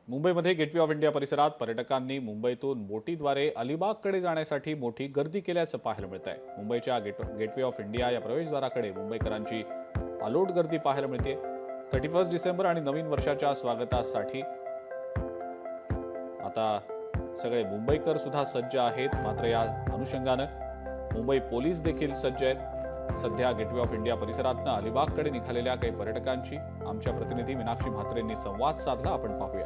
मुंबईमध्ये gateway of India परिसरात पर्यटकांनी मुंबईतून बोटीद्वारे अलिबागकडे जाण्यासाठी मोठी गर्दी केल्याचं पाहायला मिळत आहे। मुंबईच्या गेटवे ऑफ इंडिया या प्रवेशद्वाराकडे मुंबईकरांची अलोट गर्दी पाहायला मिळते। 31 डिसेंबर आणि नवीन वर्षाच्या स्वागतासाठी आता सगळे मुंबईकर सुद्धा सज्ज आहेत। मात्र या अनुषंगानं मुंबई पोलीस देखील सज्ज आहेत। सध्या गेटवे ऑफ इंडिया परिसरातनं अलिबागकडे निघालेल्या काही पर्यटकांची आमच्या प्रतिनिधी मीनाक्षी म्हात्रेंनी संवाद साधला। आपण पाहूया।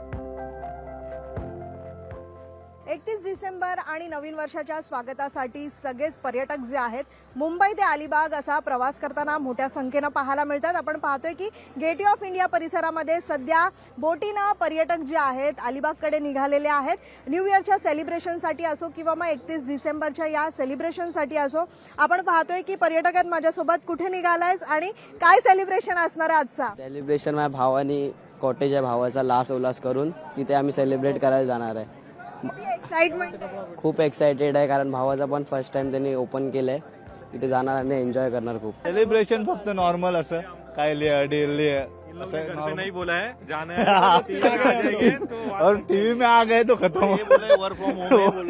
31 डिसेंबर आणि नवीन वर्षाच्या स्वागतासाठी सगळेच पर्यटक जे आहेत मुंबई ते अलिबाग असा प्रवास करताना मोठ्या संख्येने पाहायला मिळतात। आपण पाहतोय की गेटवे ऑफ इंडिया परिसरामध्ये सध्या बोटीनं पर्यटक जे आहेत अलिबागकडे निघालेले आहेत। न्यू इयरच्या सेलिब्रेशनसाठी असो किंवा मग 31 डिसेंबरच्या या सेलिब्रेशनसाठी असो, आपण पाहतोय की पर्यटकांत माझ्यासोबत कुठे निघालायस आणि काय सेलिब्रेशन असणार आहे आजचा? सेलिब्रेशन माझ्या भावानी कॉटेज आहे भावाचा लास उल्हास करून तिथे आम्ही सेलिब्रेट करायला जाणार आहे। एक्साइटमेंट आहे, खूप एक्साइटेड आहे कारण भावाचा पण फर्स्ट टाइम त्यांनी ओपन केलंय। तिथे जाणार आणि एन्जॉय करणार खूप। सेलिब्रेशन फक्त नॉर्मल असं काय लिया डील लिया नहीं बोला है जाना है और टीवी में आ गए तो खत्म। वर्क फ्रॉम होम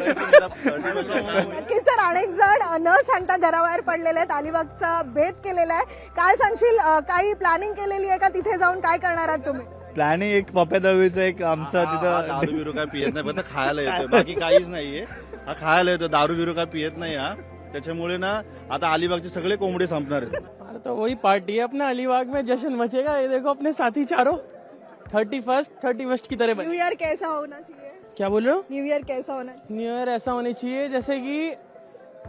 की सर अनेक जण न सांगता घराबाहेर पडलेले आहेत, अलिबागचा भेद केलेला आहे। काय सांगशील, काही प्लॅनिंग केलेली आहे का? तिथे जाऊन काय करणार आहात तुम्ही? प्लॅनिंग एक पप्या दळवीचं एक आमचा तिथं दारू बिरू काय पियत नाही, फक्त खायला येतोय, बाकी काहीच नाहीये। हा खायला येतो, दारू बिरू काय पियत नाही हा। त्याच्यामुळे ना आता अलिबागचे सगळे कोंबडे संपणार आहेत। अरे तो वही पार्टी है अपना अलीबाग में, जश्न मचेगा। ये देखो अपने साथी चारों 31st की तरह न्यू बने। ईयर कैसा होना चाहिए? क्या बोल रहे हो? न्यू ईयर कैसा होना चाहिए? न्यू ईयर ऐसा होनी चाहिए जैसे कि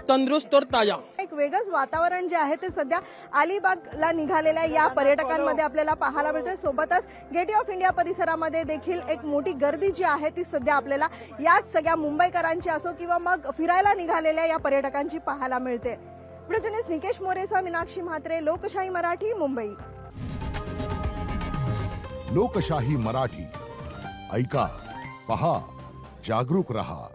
तंदुरुस्त और ताजा। एक वेगळंच वातावरण जे आहे ते सध्या अलिबागला निघालेल्या या पर्यटकांमध्ये आपल्याला पाहायला मिळतंय। सोबतच गेटवे ऑफ इंडिया परिसरामध्ये देखील एक मोठी गर्दी जी आहे ती सध्या आपल्याला याच सगळ्या मुंबईकरांची असो किंवा मग फिरायला निघालेल्या या पर्यटकांची पाहायला मिळते। प्रोजनेस निकेश मोरेसा, मीनाक्षी म्हात्रे, लोकशाही मराठी, मुंबई। लोकशाही मराठी ऐका, पहा, जागरूक रहा।